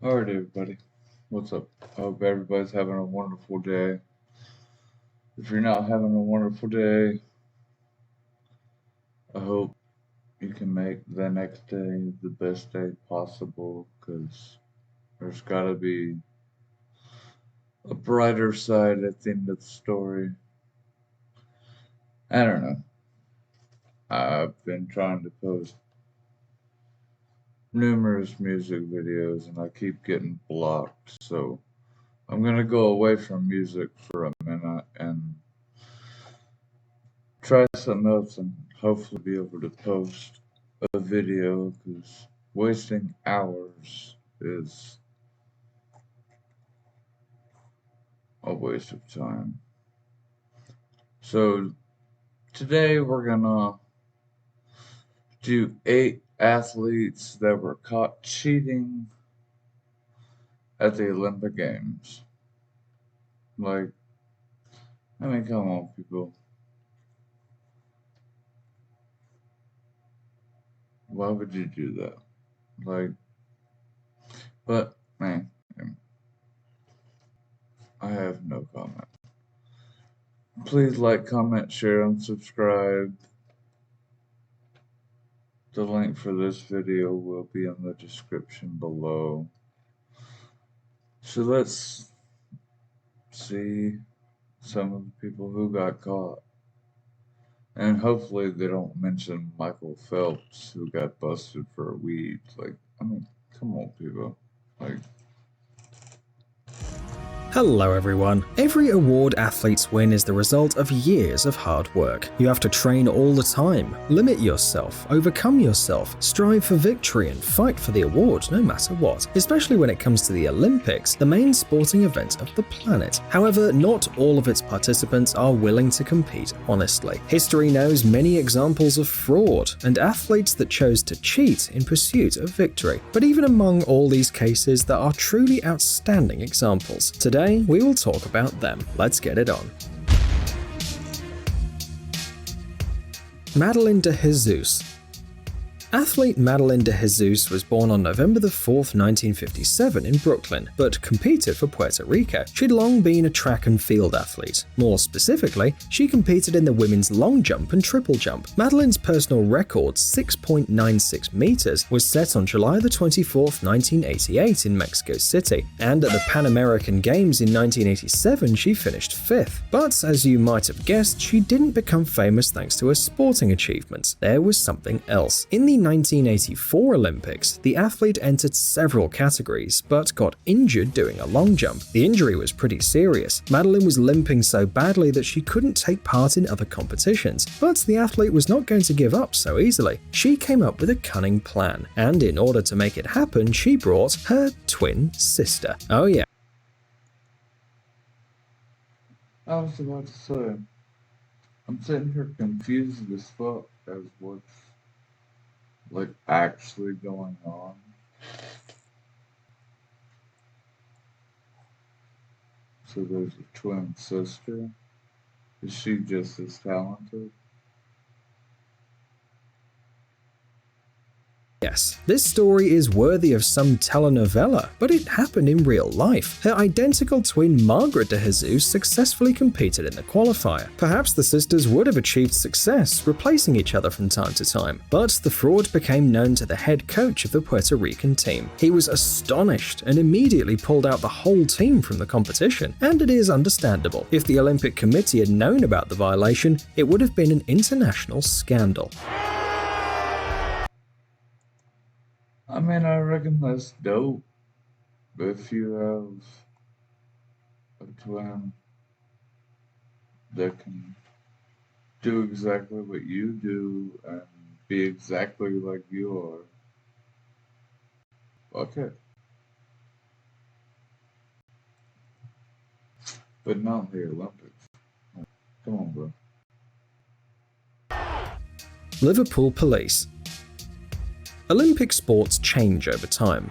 Alright, everybody. What's up? I hope everybody's having a wonderful day. If you're not having a wonderful day, I hope you can make the next day the best day possible because there's got to be a brighter side at the end of the story. I don't know. I've been trying to post numerous music videos and I keep getting blocked, so I'm gonna go away from music for a minute and try something else and hopefully be able to post a video because wasting hours is a waste of time. So today we're gonna do 8 athletes that were caught cheating at the Olympic Games. Like, I mean, come on, people. Why would you do that? Like, but man, I have no comment. Please like, comment, share, and subscribe. The link for this video will be in the description below. So let's see some of the people who got caught. And hopefully they don't mention Michael Phelps who got busted for weed. Like, I mean, come on, people. Like, Hello everyone. Every award athletes win is the result of years of hard work. You have to train all the time, limit yourself, overcome yourself, strive for victory and fight for the award no matter what, especially when it comes to the Olympics, the main sporting event of the planet. However, not all of its participants are willing to compete honestly. History knows many examples of fraud and athletes that chose to cheat in pursuit of victory. But even among all these cases, there are truly outstanding examples. Today, we will talk about them. Let's get it on. Madeleine de Jesus. Athlete Madeleine de Jesus was born on November 4th, 1957 in Brooklyn, but competed for Puerto Rico. She'd long been a track and field athlete. More specifically, she competed in the women's long jump and triple jump. Madeleine's personal record, 6.96 meters, was set on July 24th, 1988 in Mexico City, and at the Pan American Games in 1987 she finished 5th. But as you might have guessed, she didn't become famous thanks to her sporting achievements. There was something else. In the 1984 Olympics, the athlete entered several categories, but got injured doing a long jump. The injury was pretty serious. Madeleine was limping so badly that she couldn't take part in other competitions, but the athlete was not going to give up so easily. She came up with a cunning plan, and in order to make it happen, she brought her twin sister. Oh yeah. I was about to say, I'm sitting here confused as fuck as what's like actually going on. So there's a twin sister. Is she just as talented? Yes, this story is worthy of some telenovela, but it happened in real life. Her identical twin Margaret de Jesus successfully competed in the qualifier. Perhaps the sisters would have achieved success, replacing each other from time to time, but the fraud became known to the head coach of the Puerto Rican team. He was astonished and immediately pulled out the whole team from the competition, and it is understandable. If the Olympic Committee had known about the violation, it would have been an international scandal. I mean, I reckon that's dope if you have a twin that can do exactly what you do and be exactly like you are. Okay. But not the Olympics. Come on, bro. Liverpool Police. Olympic sports change over time.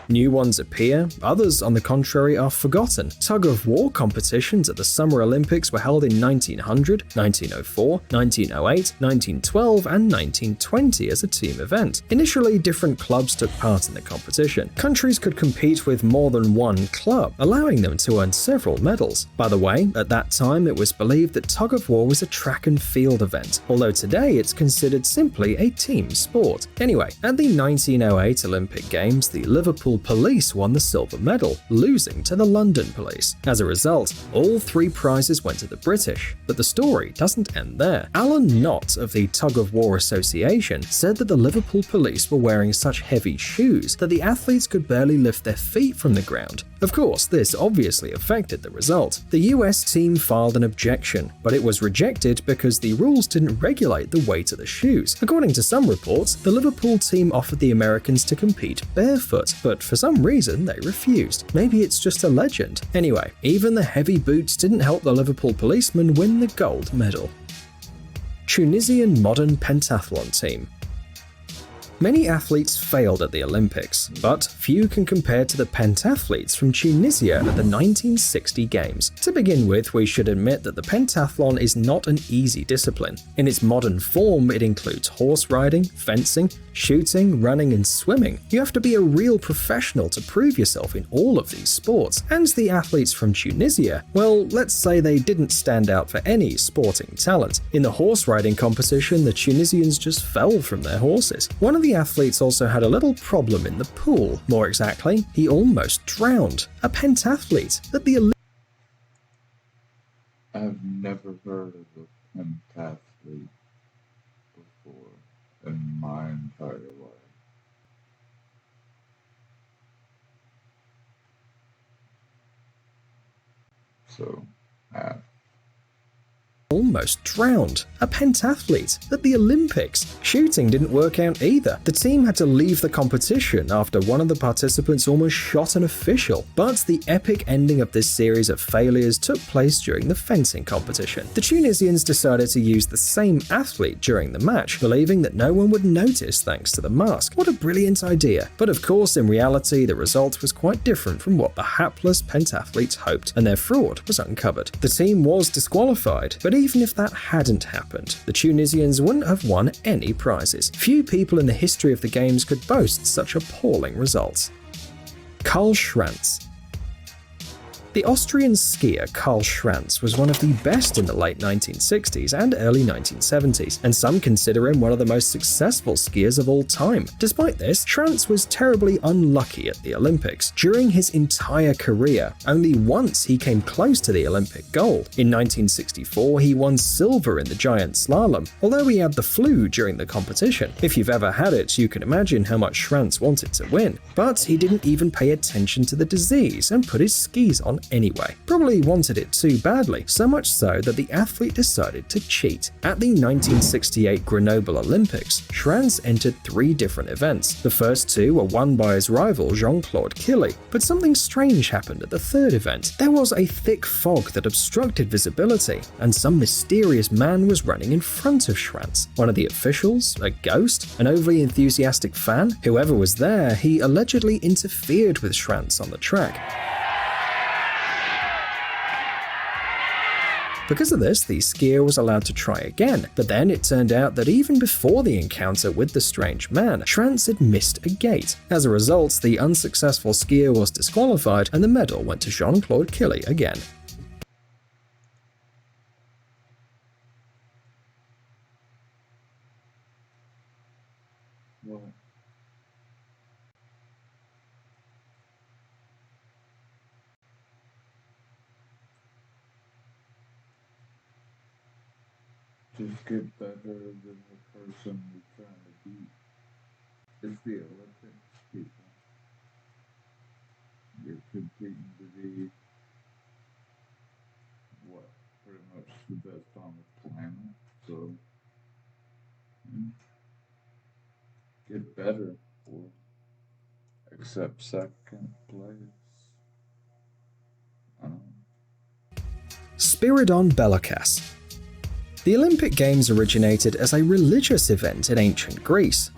New ones appear, others, on the contrary, are forgotten. Tug-of-war competitions at the Summer Olympics were held in 1900, 1904, 1908, 1912, and 1920 as a team event. Initially, different clubs took part in the competition. Countries could compete with more than one club, allowing them to earn several medals. By the way, at that time it was believed that tug-of-war was a track and field event, although today it's considered simply a team sport. Anyway, at the 1908 Olympic Games, the Liverpool Police won the silver medal, losing to the London Police. As a result, all 3 prizes went to the British. But the story doesn't end there. Alan Knott of the Tug-of-War Association said that the Liverpool Police were wearing such heavy shoes that the athletes could barely lift their feet from the ground. Of course, this obviously affected the result. The US team filed an objection, but it was rejected because the rules didn't regulate the weight of the shoes. According to some reports, the Liverpool team offered the Americans to compete barefoot, but for some reason they refused. Maybe it's just a legend. Anyway, even the heavy boots didn't help the Liverpool policemen win the gold medal. Tunisian modern pentathlon team. Many athletes failed at the Olympics, but few can compare to the pentathletes from Tunisia at the 1960 Games. To begin with, we should admit that the pentathlon is not an easy discipline. In its modern form, it includes horse riding, fencing, shooting, running, and swimming. You have to be a real professional to prove yourself in all of these sports. And the athletes from Tunisia, well, let's say they didn't stand out for any sporting talent. In the horse riding competition, the Tunisians just fell from their horses. One of the athletes also had a little problem in the pool. More exactly, he almost drowned. A pentathlete at the I've never heard of a pentathlete before in my entire life. So, almost drowned. A pentathlete at the Olympics. Shooting didn't work out either. The team had to leave the competition after one of the participants almost shot an official. But the epic ending of this series of failures took place during the fencing competition. The Tunisians decided to use the same athlete during the match, believing that no one would notice thanks to the mask. What a brilliant idea. But of course, in reality, the result was quite different from what the hapless pentathletes hoped, and their fraud was uncovered. The team was disqualified, but even if that hadn't happened, the Tunisians wouldn't have won any prizes. Few people in the history of the Games could boast such appalling results. Karl Schwarz. The Austrian skier Karl Schwarz was one of the best in the late 1960s and early 1970s, and some consider him one of the most successful skiers of all time. Despite this, Schwarz was terribly unlucky at the Olympics. During his entire career, only once he came close to the Olympic goal. In 1964, he won silver in the giant slalom, although he had the flu during the competition. If you've ever had it, you can imagine how much Schwarz wanted to win. But he didn't even pay attention to the disease and put his skis on anyway. Probably wanted it too badly, so much so that the athlete decided to cheat. At the 1968 Grenoble Olympics, Schwarz entered 3 different events. The first 2 were won by his rival Jean-Claude Killy, but something strange happened at the 3rd event. There was a thick fog that obstructed visibility, and some mysterious man was running in front of Schwarz. One of the officials, a ghost, an overly enthusiastic fan, whoever was there, he allegedly interfered with Schwarz on the track. Because of this, the skier was allowed to try again, but then it turned out that even before the encounter with the strange man, Schwarz had missed a gate. As a result, the unsuccessful skier was disqualified and the medal went to Jean-Claude Killy again. well, just get better than the person you're trying to beat. It's the Olympics, people. You're competing to be, what, pretty much the best on the planet. So, get better or accept second place. Spiridon Belokas. The Olympic Games originated as a religious event in ancient Greece.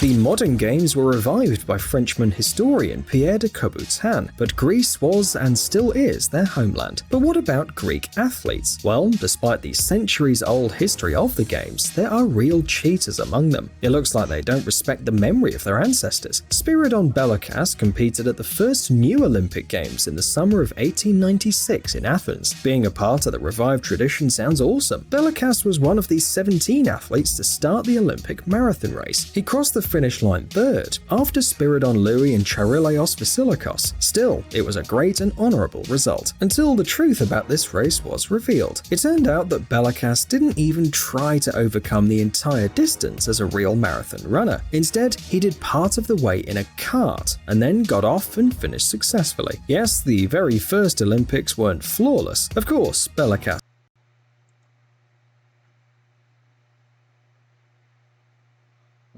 The modern games were revived by Frenchman historian Pierre de Coubertin, but Greece was and still is their homeland. But what about Greek athletes? Well, despite the centuries-old history of the games, there are real cheaters among them. It looks like they don't respect the memory of their ancestors. Spiridon Belokas competed at the first new Olympic Games in the summer of 1896 in Athens. Being a part of the revived tradition sounds awesome. Belokas was one of the 17 athletes to start the Olympic marathon race. He crossed the finish line third, after Spiridon Louis and Charilios Vasilikos. Still, it was a great and honourable result, until the truth about this race was revealed. It turned out that Belokas didn't even try to overcome the entire distance as a real marathon runner. Instead, he did part of the way in a cart, and then got off and finished successfully. Yes, the very first Olympics weren't flawless. Of course, Belokas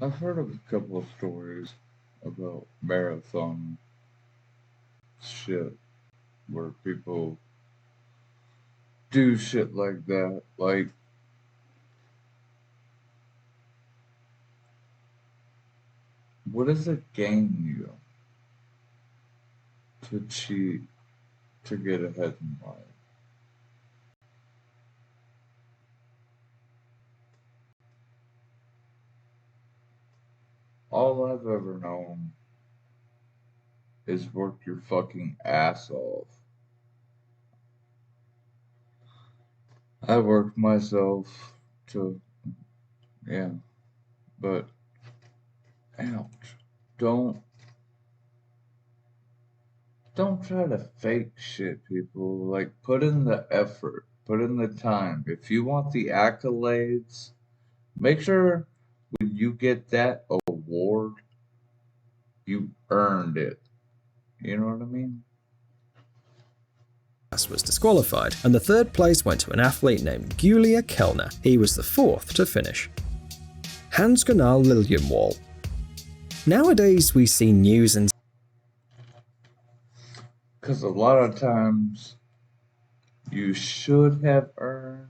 I've heard of a couple of stories about marathon shit where people do shit like that. Like, what does it gain you to cheat to get ahead in life? All I've ever known is work your fucking ass off. I worked myself to, yeah, but ouch. Don't don't try to fake shit, people. Like, put in the effort, put in the time. If you want the accolades, make sure when you get that award, you earned it. You know what I mean? was disqualified, and the third place went to an athlete named Julia Kellner. He was the fourth to finish. Hans-Gunnar Lindwall. Nowadays, we see news and Because a lot of times you should have earned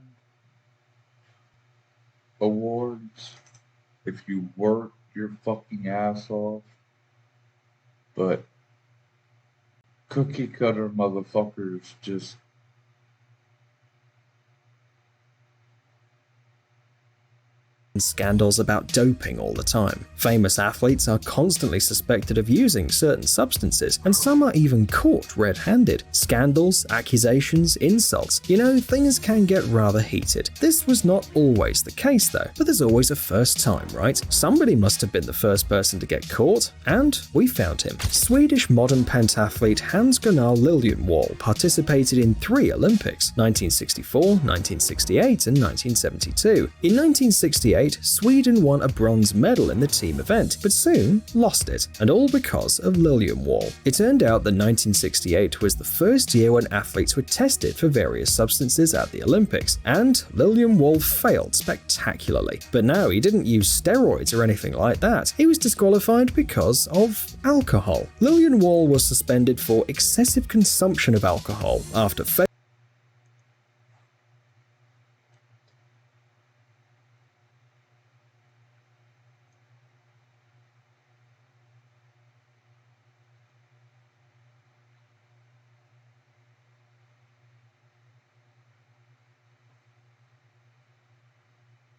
awards if you worked your fucking ass off, but cookie cutter motherfuckers just scandals about doping all the time. Famous athletes are constantly suspected of using certain substances, and some are even caught red-handed. Scandals, accusations, insults, things can get rather heated. This was not always the case though, but there's always a first time, right? Somebody must have been the first person to get caught, and we found him. Swedish modern pentathlete Hans-Gunnar Lindwall participated in 3 Olympics, 1964, 1968 and 1972. In 1968, Sweden won a bronze medal in the team event, but soon lost it, and all because of Lindwall. It turned out that 1968 was the first year when athletes were tested for various substances at the Olympics, and Lindwall failed spectacularly. But no, he didn't use steroids or anything like that. He was disqualified because of alcohol. Lindwall was suspended for excessive consumption of alcohol after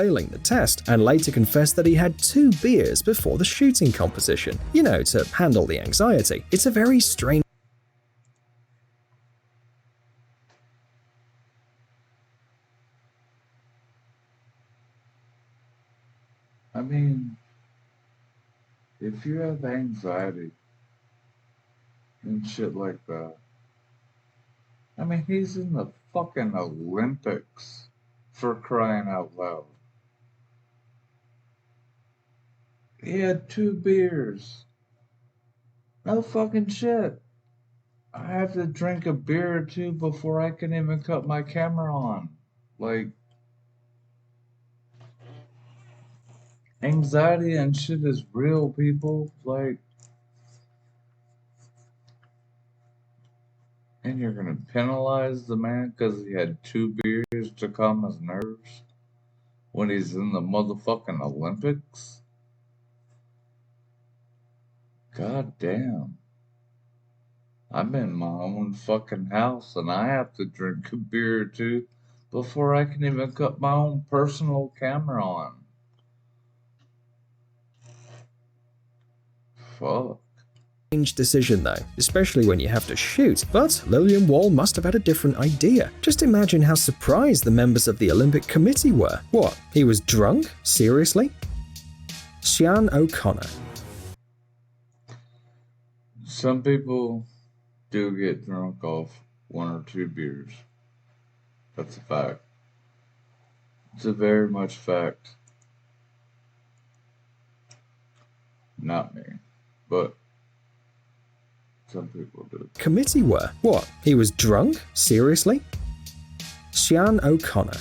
failing the test, and later confessed that he had 2 beers before the shooting competition, to handle the anxiety. It's a very strange I mean, if you have anxiety and shit like that, I mean, he's in the fucking Olympics, for crying out loud. He had 2 beers. No fucking shit. I have to drink a beer or 2 before I can even cut my camera on. Like, anxiety and shit is real, people. Like, and you're gonna penalize the man because he had 2 beers to calm his nerves when he's in the motherfucking Olympics? God damn. I'm in my own fucking house and I have to drink a beer or two before I can even cut my own personal camera on. Fuck. Strange decision though, especially when you have to shoot, but Lindwall must have had a different idea. Just imagine how surprised the members of the Olympic Committee were. What, he was drunk? Seriously? Sian O'Connor. Some people do get drunk off one or two beers. That's a fact. It's a very much fact. Not me, but some people do. Committee were? What, he was drunk? Seriously? Sian O'Connor.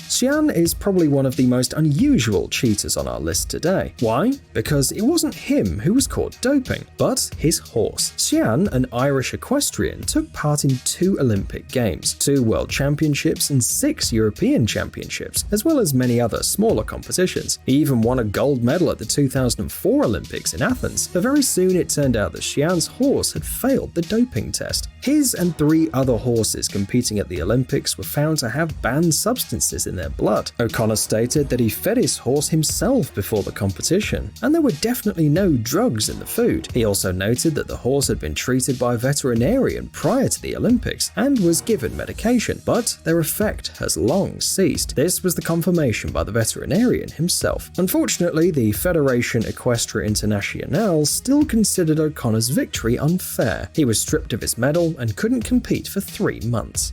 Sian is probably one of the most unusual cheaters on our list today. Why? Because it wasn't him who was caught doping, but his horse. Sian, an Irish equestrian, took part in 2 Olympic Games, 2 World Championships and 6 European Championships, as well as many other smaller competitions. He even won a gold medal at the 2004 Olympics in Athens, but very soon it turned out that Sian's horse had failed the doping test. His and 3 other horses competing at the Olympics were found to have banned substances in their blood. O'Connor stated that he fed his horse himself before the competition, and there were definitely no drugs in the food. He also noted that the horse had been treated by a veterinarian prior to the Olympics and was given medication, but their effect has long ceased. This was the confirmation by the veterinarian himself. Unfortunately, the Fédération Équestre Internationale still considered O'Connor's victory unfair. He was stripped of his medal and couldn't compete for 3 months.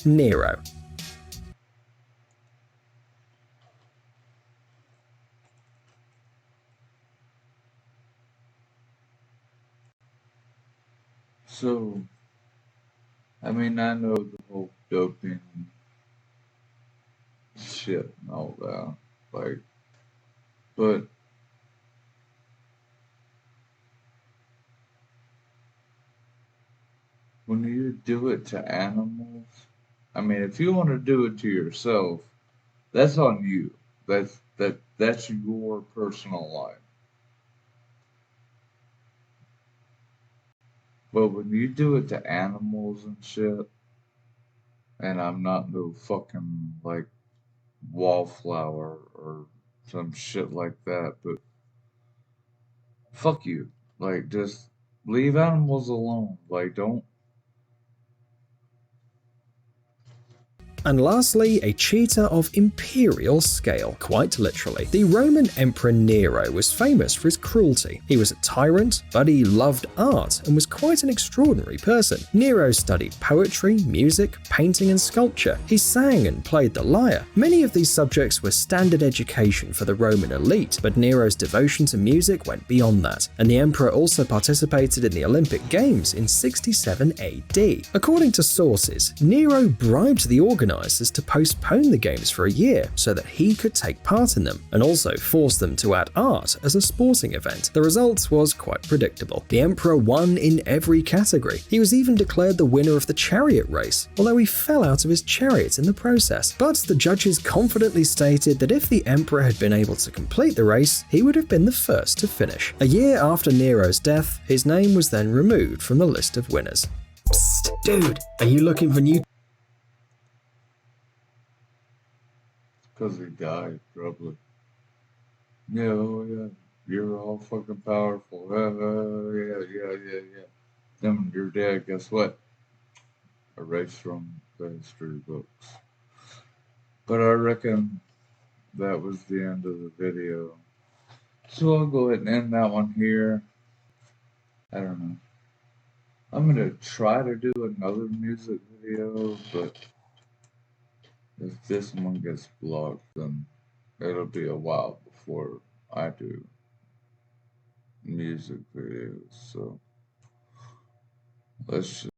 Nero. So, I mean, I know the whole doping shit and all that, like, but when you do it to animals, I mean, if you want to do it to yourself, that's on you. That's your personal life. But when you do it to animals and shit, and I'm not no fucking like wallflower or some shit like that, but fuck you. Like, just leave animals alone. Like, don't. And lastly, a cheater of imperial scale, quite literally. The Roman Emperor Nero was famous for his cruelty. He was a tyrant, but he loved art and was quite an extraordinary person. Nero studied poetry, music, painting and sculpture. He sang and played the lyre. Many of these subjects were standard education for the Roman elite, but Nero's devotion to music went beyond that, and the emperor also participated in the Olympic Games in 67 AD. According to sources, Nero bribed the organizers to postpone the games for a year so that he could take part in them, and also forced them to add art as a sporting event. The result was quite predictable. The emperor won in every category. He was even declared the winner of the chariot race, although he fell out of his chariot in the process. But the judges confidently stated that if the emperor had been able to complete the race, he would have been the first to finish. A year after Nero's death, his name was then removed from the list of winners. Psst, dude, are you looking for new? Because he died, probably. Yeah, oh yeah, you're all fucking powerful. Yeah. Then you're dead, guess what? Erased from the history books. But I reckon that was the end of the video. So I'll go ahead and end that one here. I don't know. I'm gonna try to do another music video, but if this one gets blocked, then it'll be a while before I do music videos. So let's just